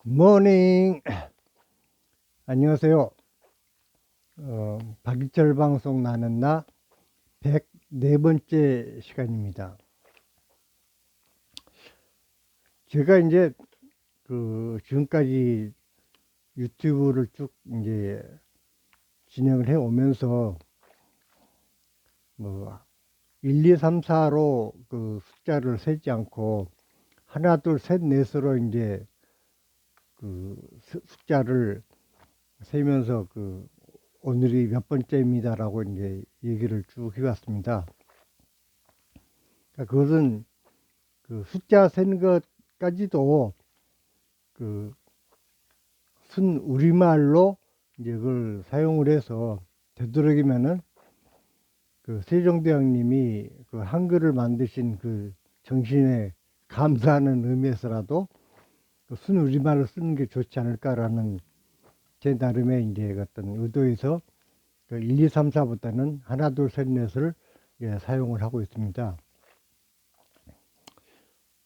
굿모닝. 안녕하세요. 박일철 방송 나는 나 104번째 시간입니다. 제가 이제 지금까지 유튜브를 쭉 이제 진행을 해 오면서 뭐 1, 2, 3, 4로 그 숫자를 세지 않고 하나, 둘, 셋, 넷으로 이제 숫자를 세면서 오늘이 몇 번째입니다라고 이제 얘기를 쭉 해왔습니다. 그러니까 그것은 숫자 센 것까지도 그 순 우리말로 이제 그걸 사용을 해서 되도록이면은 세종대왕님이 한글을 만드신 정신에 감사하는 의미에서라도 순 우리말을 쓰는 게 좋지 않을까라는 제 나름의 이제 어떤 의도에서 1, 2, 3, 4보다는 하나, 둘, 셋, 넷을 사용을 하고 있습니다.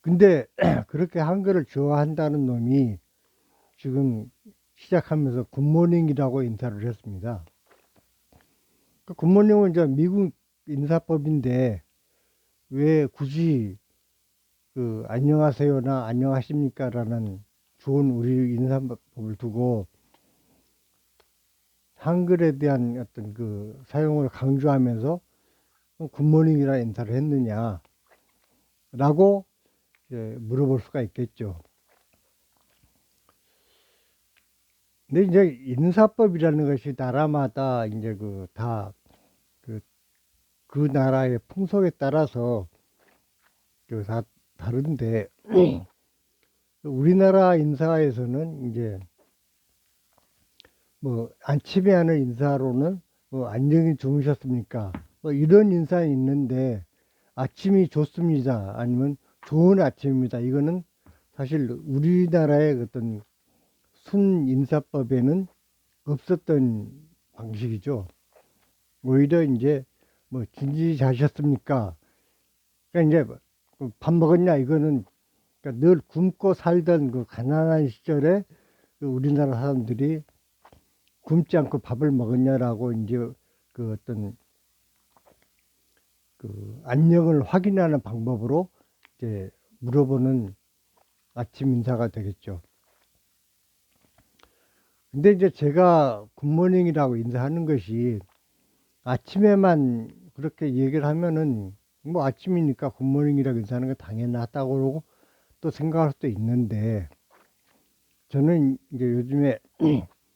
근데 그렇게 한글을 좋아한다는 놈이 지금 시작하면서 굿모닝이라고 인사를 했습니다. 굿모닝은 이제 미국 인사법인데 왜 굳이 안녕하세요나 안녕하십니까라는 좋은 우리 인사법을 두고 한글에 대한 어떤 사용을 강조하면서 굿모닝이라 인사를 했느냐라고 물어볼 수가 있겠죠. 근데 이제 인사법이라는 것이 나라마다 이제 그 나라의 풍속에 따라서 다 다른데, 우리나라 인사에서는 이제 뭐 아침에 하는 인사로는 뭐 안녕히 주무셨습니까? 뭐 이런 인사는 있는데 아침이 좋습니다. 아니면 좋은 아침입니다. 이거는 사실 우리나라의 어떤 순 인사법에는 없었던 방식이죠. 오히려 이제 뭐 진지 자셨습니까? 그러니까 이제 밥 먹었냐 이거는 그러니까 늘 굶고 살던 가난한 시절에 우리나라 사람들이 굶지 않고 밥을 먹었냐라고 이제 어떤 안녕을 확인하는 방법으로 이제 물어보는 아침 인사가 되겠죠. 근데 이제 제가 굿모닝이라고 인사하는 것이 아침에만 그렇게 얘기를 하면은 뭐 아침이니까 굿모닝이라고 인사하는 게 당연하다고 그러고 또 생각할 수도 있는데, 저는 이제 요즘에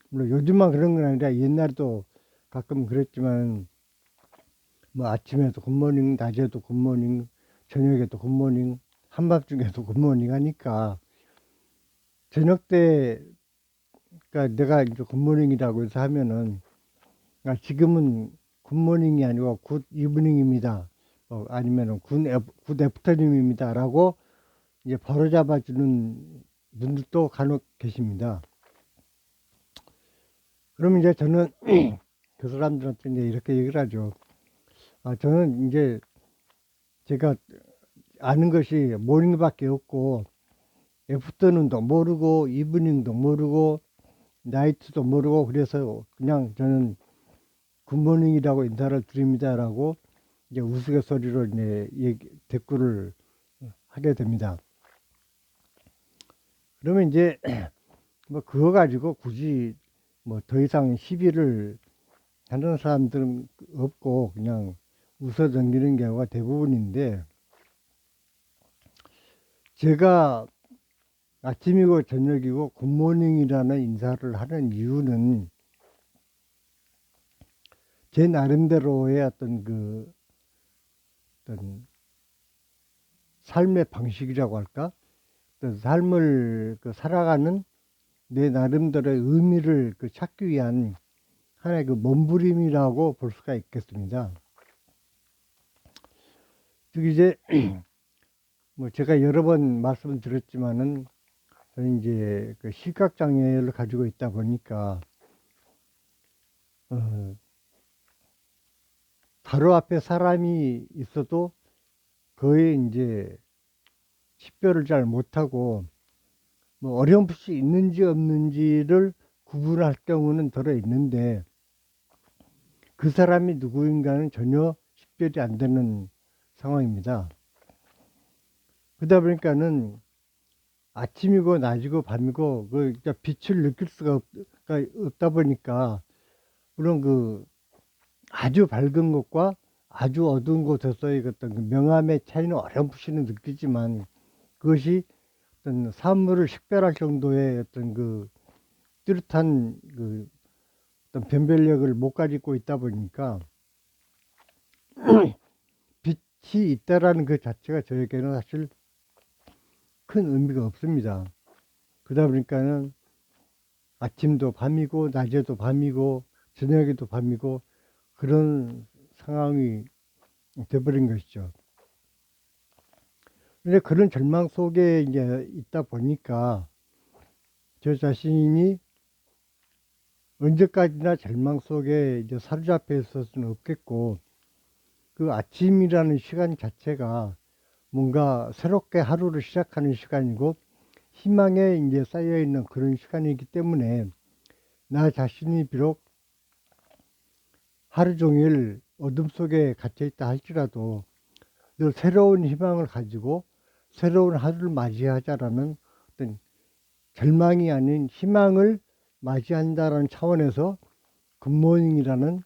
물론 요즘만 그런 건 아니라 옛날에도 가끔 그랬지만 뭐 아침에도 굿모닝, 낮에도 굿모닝, 저녁에도 굿모닝, 한밤중에도 굿모닝 하니까 저녁 때 그러니까 내가 이제 굿모닝이라고 해서 하면은 지금은 굿모닝이 아니고 굿 이브닝입니다. 아니면은 굿 애프터님입니다라고 이제 바로잡아 주는 분들도 간혹 계십니다. 그러면 이제 저는 그 사람들한테 이제 이렇게 얘기를 하죠. 저는 이제 제가 아는 것이 모닝밖에 없고 애프터눈도 모르고 이브닝도 모르고 나이트도 모르고 그래서 그냥 저는 굿모닝이라고 인사를 드립니다라고 이제 우스갯소리로 이제 댓글을 하게 됩니다. 그러면 이제 뭐 그거 가지고 굳이 뭐 더 이상 시비를 하는 사람들은 없고 그냥 웃어 넘기는 경우가 대부분인데, 제가 아침이고 저녁이고 굿모닝이라는 인사를 하는 이유는 제 나름대로의 어떤 삶의 방식이라고 할까? 어떤 삶을 살아가는 내 나름대로의 의미를 찾기 위한 하나의 몸부림이라고 볼 수가 있겠습니다. 즉 이제 뭐 제가 여러 번 말씀을 드렸지만은 저는 이제 시각 장애를 가지고 있다 보니까 어, 바로 앞에 사람이 있어도 거의 이제 식별을 잘 못하고 뭐 어렴풋이 있는지 없는지를 구분할 경우는 들어 있는데 그 사람이 누구인가는 전혀 식별이 안 되는 상황입니다. 그러다 보니까는 아침이고 낮이고 밤이고 그 빛을 느낄 수가 없다 보니까 물론 그 아주 밝은 곳과 아주 어두운 곳에서의 어떤 그 명암의 차이는 어렴풋이는 느끼지만 그것이 어떤 사물을 식별할 정도의 어떤 그 뚜렷한 그 어떤 변별력을 못 가지고 있다 보니까 빛이 있다라는 그 자체가 저에게는 사실 큰 의미가 없습니다. 그러다 보니까는 아침도 밤이고 낮에도 밤이고 저녁에도 밤이고 그런 상황이 돼버린 것이죠. 근데 그런 절망 속에 이제 있다 보니까 저 자신이 언제까지나 절망 속에 이제 사로잡혀 있을 수는 없겠고 그 아침이라는 시간 자체가 뭔가 새롭게 하루를 시작하는 시간이고 희망에 이제 쌓여 있는 그런 시간이기 때문에 나 자신이 비록 하루 종일 어둠 속에 갇혀 있다 할지라도 늘 새로운 희망을 가지고 새로운 하루를 맞이하자라는 어떤 절망이 아닌 희망을 맞이한다라는 차원에서 굿모닝이라는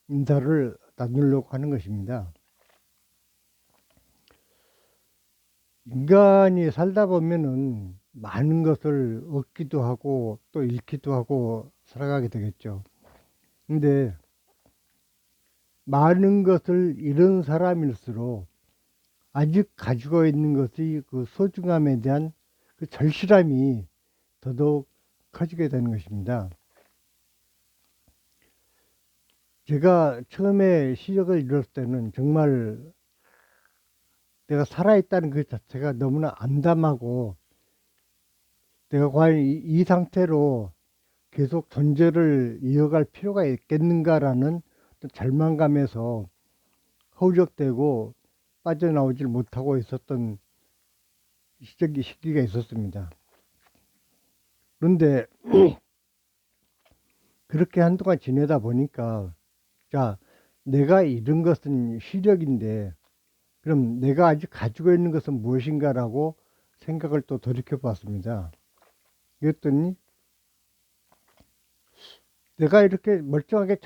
인사를 나누려고 하는 것입니다. 인간이 살다 보면은 많은 것을 얻기도 하고 또 잃기도 하고 살아가게 되겠죠. 근데 많은 것을 잃은 사람일수록 아직 가지고 있는 것이 그 소중함에 대한 그 절실함이 더더욱 커지게 되는 것입니다. 제가 처음에 시력을 잃었을 때는 정말 내가 살아있다는 그 자체가 너무나 암담하고 내가 과연 이 상태로 계속 존재를 이어갈 필요가 있겠는가라는 절망감에서 허우적대고 빠져나오질 못하고 있었던 시기가 있었습니다. 그런데 그렇게 한동안 지내다 보니까 자, 내가 잃은 것은 시력인데 그럼 내가 아직 가지고 있는 것은 무엇인가라고 생각을 또 돌이켜 봤습니다. 그랬더니 내가 이렇게 멀쩡하게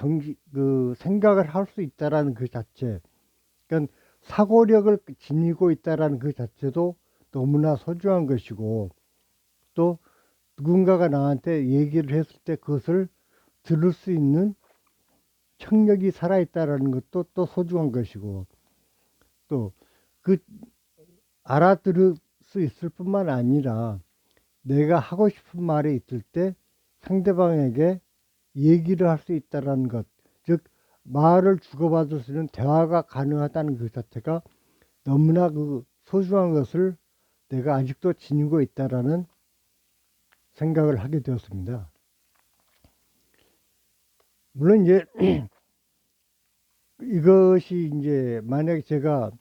생각을 할 수 있다라는 그 자체, 그러니까 사고력을 지니고 있다라는 그 자체도 너무나 소중한 것이고 또 누군가가 나한테 얘기를 했을 때 그것을 들을 수 있는 청력이 살아있다라는 것도 또 소중한 것이고 또 그 알아들을 수 있을 뿐만 아니라 내가 하고 싶은 말이 있을 때 상대방에게 얘기를 할 수 있다는 것, 즉 말을 주고받을 수 있는 대화가 가능하다는 그 자체가 너무나 그 소중한 것을 내가 아직도 지니고 있다라는 생각을 하게 되었습니다. 물론 이제 이것이 이제 만약에 제가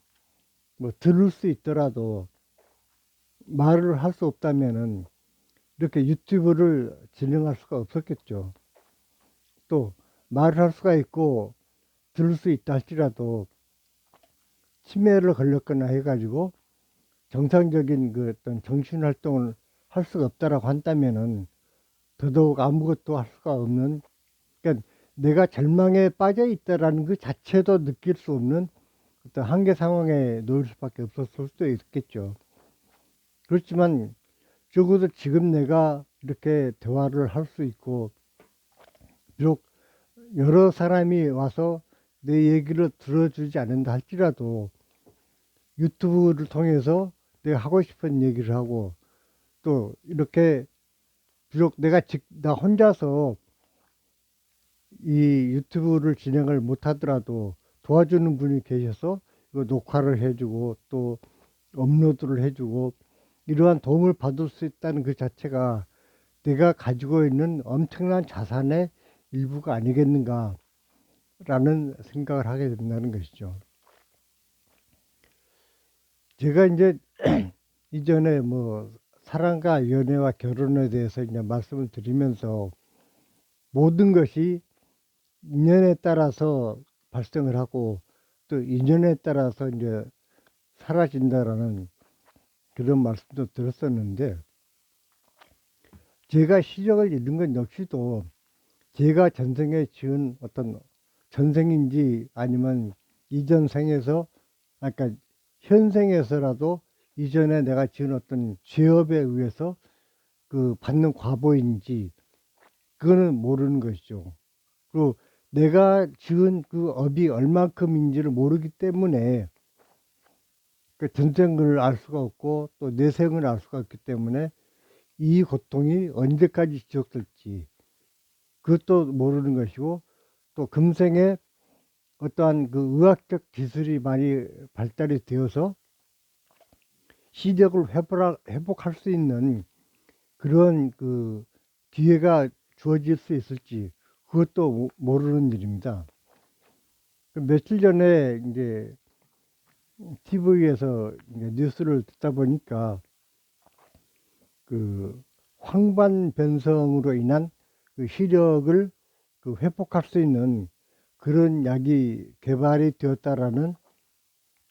뭐 들을 수 있더라도 말을 할 수 없다면은 이렇게 유튜브를 진행할 수가 없었겠죠. 또 말을 할 수가 있고 들을 수 있다 할지라도 치매를 걸렸거나 해가지고 정상적인 그 어떤 정신 활동을 할 수가 없다라고 한다면은 더더욱 아무것도 할 수가 없는, 그러니까 내가 절망에 빠져 있다라는 그 자체도 느낄 수 없는 어떤 한계 상황에 놓일 수밖에 없었을 수도 있겠죠. 그렇지만 적어도 지금 내가 이렇게 대화를 할 수 있고 비록 여러 사람이 와서 내 얘기를 들어주지 않는다 할지라도 유튜브를 통해서 내가 하고 싶은 얘기를 하고 또 이렇게 비록 나 혼자서 이 유튜브를 진행을 못 하더라도 도와주는 분이 계셔서 이거 녹화를 해주고 또 업로드를 해주고 이러한 도움을 받을 수 있다는 그 자체가 내가 가지고 있는 엄청난 자산의 일부가 아니겠는가 라는 생각을 하게 된다는 것이죠. 제가 이제 이전에 뭐 사랑과 연애와 결혼에 대해서 이제 말씀을 드리면서 모든 것이 인연에 따라서 발생을 하고 또 인연에 따라서 이제 사라진다라는 그런 말씀도 들었었는데, 제가 시력을 잃은 건 역시도 제가 전생에 지은 어떤 전생인지 아니면 이전 생에서, 아까 현생에서라도 이전에 내가 지은 어떤 죄업에 의해서 그 받는 과보인지 그거는 모르는 것이죠. 그리고 내가 지은 그 업이 얼만큼인지를 모르기 때문에 그 전생을 알 수가 없고 또 내생을 알 수가 없기 때문에 이 고통이 언제까지 지속될지 그것도 모르는 것이고, 또 금생에 어떠한 그 의학적 기술이 많이 발달이 되어서 시력을 회복할 수 있는 그런 그 기회가 주어질 수 있을지 그것도 모르는 일입니다. 그 며칠 전에 이제 TV에서 이제 뉴스를 듣다 보니까 그 황반 변성으로 인한 그 시력을 그 회복할 수 있는 그런 약이 개발이 되었다라는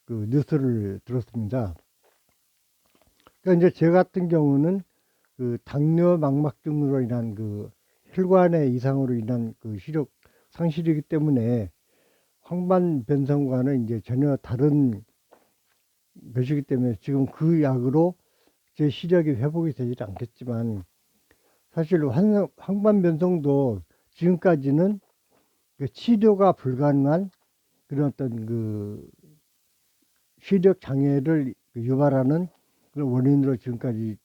그 뉴스를 들었습니다. 그러니까 이제 저 같은 경우는 그 당뇨 망막증으로 인한 그 혈관의 이상으로 인한 그 시력 상실이기 때문에 황반 변성과는 이제 전혀 다른 것이기 때문에 지금 그 약으로 제 시력이 회복이 되지 않겠지만, 사실 황반 변성도 지금까지는 그 치료가 불가능한 그런 어떤 그 시력 장애를 유발하는 그런 원인으로 지금까지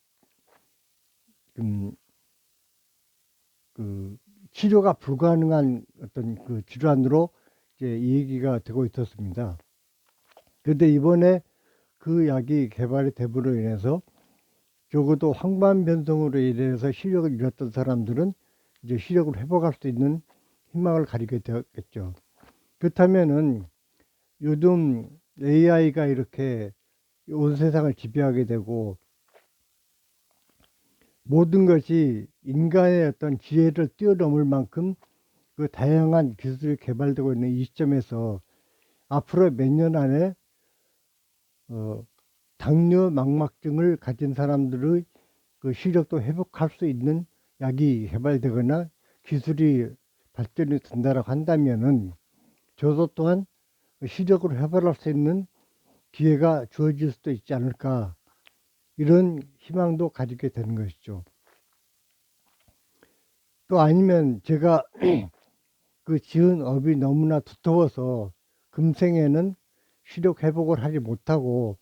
그 치료가 불가능한 어떤 그 질환으로 이제 이 얘기가 되고 있었습니다. 그런데 이번에 그 약이 개발이 됨으로 인해서 적어도 황반 변성으로 인해서 시력을 잃었던 사람들은 이제 시력을 회복할 수 있는 희망을 가지게 되었겠죠. 그렇다면은 요즘 AI가 이렇게 온 세상을 지배하게 되고 모든 것이 인간의 어떤 지혜를 뛰어넘을 만큼 그 다양한 기술이 개발되고 있는 이 시점에서 앞으로 몇 년 안에 당뇨 망막증을 가진 사람들의 그 시력도 회복할 수 있는 약이 개발되거나 기술이 발전이 된다라고 한다면은 저도 또한 시력을 회복할 수 있는 기회가 주어질 수도 있지 않을까, 이런 희망도 가지게 되는 것이죠. 또 아니면 제가 그 지은 업이 너무나 두터워서 금생에는 시력 회복을 하지 못하고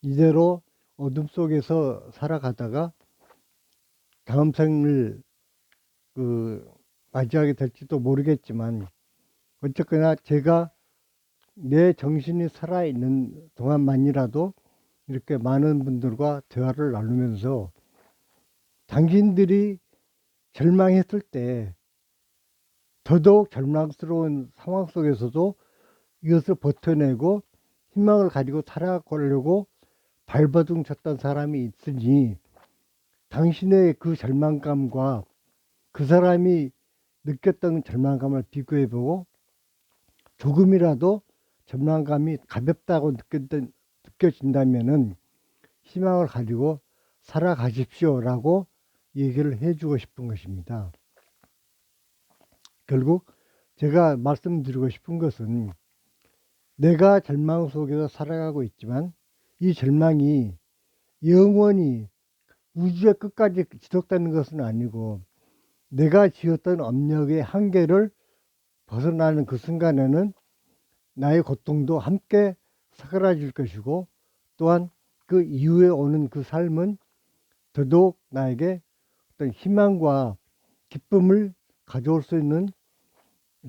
이대로 어둠 속에서 살아가다가 다음 생을 그 맞이하게 될지도 모르겠지만, 어쨌거나 제가 내 정신이 살아있는 동안만이라도 이렇게 많은 분들과 대화를 나누면서 당신들이 절망했을 때 더더욱 절망스러운 상황 속에서도 이것을 버텨내고 희망을 가지고 살아가려고 발버둥 쳤던 사람이 있으니, 당신의 그 절망감과 그 사람이 느꼈던 절망감을 비교해보고 조금이라도 절망감이 가볍다고 느껴진다면은 희망을 가지고 살아가십시오라고 얘기를 해주고 싶은 것입니다. 결국 제가 말씀드리고 싶은 것은, 내가 절망 속에서 살아가고 있지만 이 절망이 영원히 우주의 끝까지 지속되는 것은 아니고, 내가 지었던 업력의 한계를 벗어나는 그 순간에는 나의 고통도 함께 사그라질 것이고, 또한 그 이후에 오는 그 삶은 더더욱 나에게 어떤 희망과 기쁨을 가져올 수 있는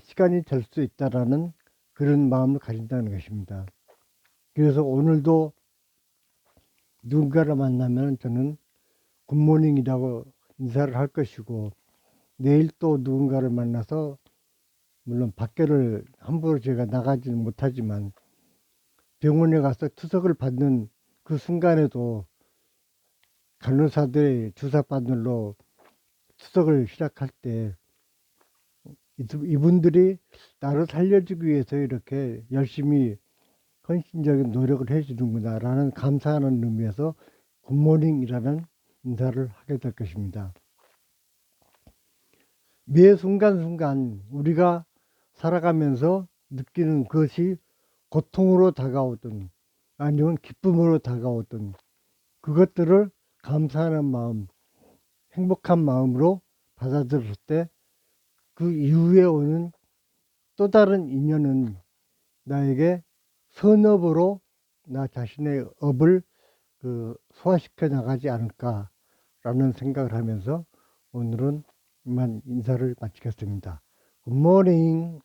시간이 될 수 있다라는 그런 마음을 가진다는 것입니다. 그래서 오늘도 누군가를 만나면 저는 굿모닝이라고 인사를 할 것이고, 내일 또 누군가를 만나서, 물론 밖에를 함부로 제가 나가지는 못하지만 병원에 가서 투석을 받는 그 순간에도 간호사들의 주사바늘로 추석을 시작할 때 이분들이 나를 살려주기 위해서 이렇게 열심히 헌신적인 노력을 해주는구나 라는 감사하는 의미에서 굿모닝이라는 인사를 하게 될 것입니다. 매 순간순간 우리가 살아가면서 느끼는 것이 고통으로 다가오든 아니면 기쁨으로 다가오든 그것들을 감사하는 마음, 행복한 마음으로 받아들였을 때 그 이후에 오는 또 다른 인연은 나에게 선업으로 나 자신의 업을 소화시켜 나가지 않을까라는 생각을 하면서 오늘은 이만 인사를 마치겠습니다. 굿모닝.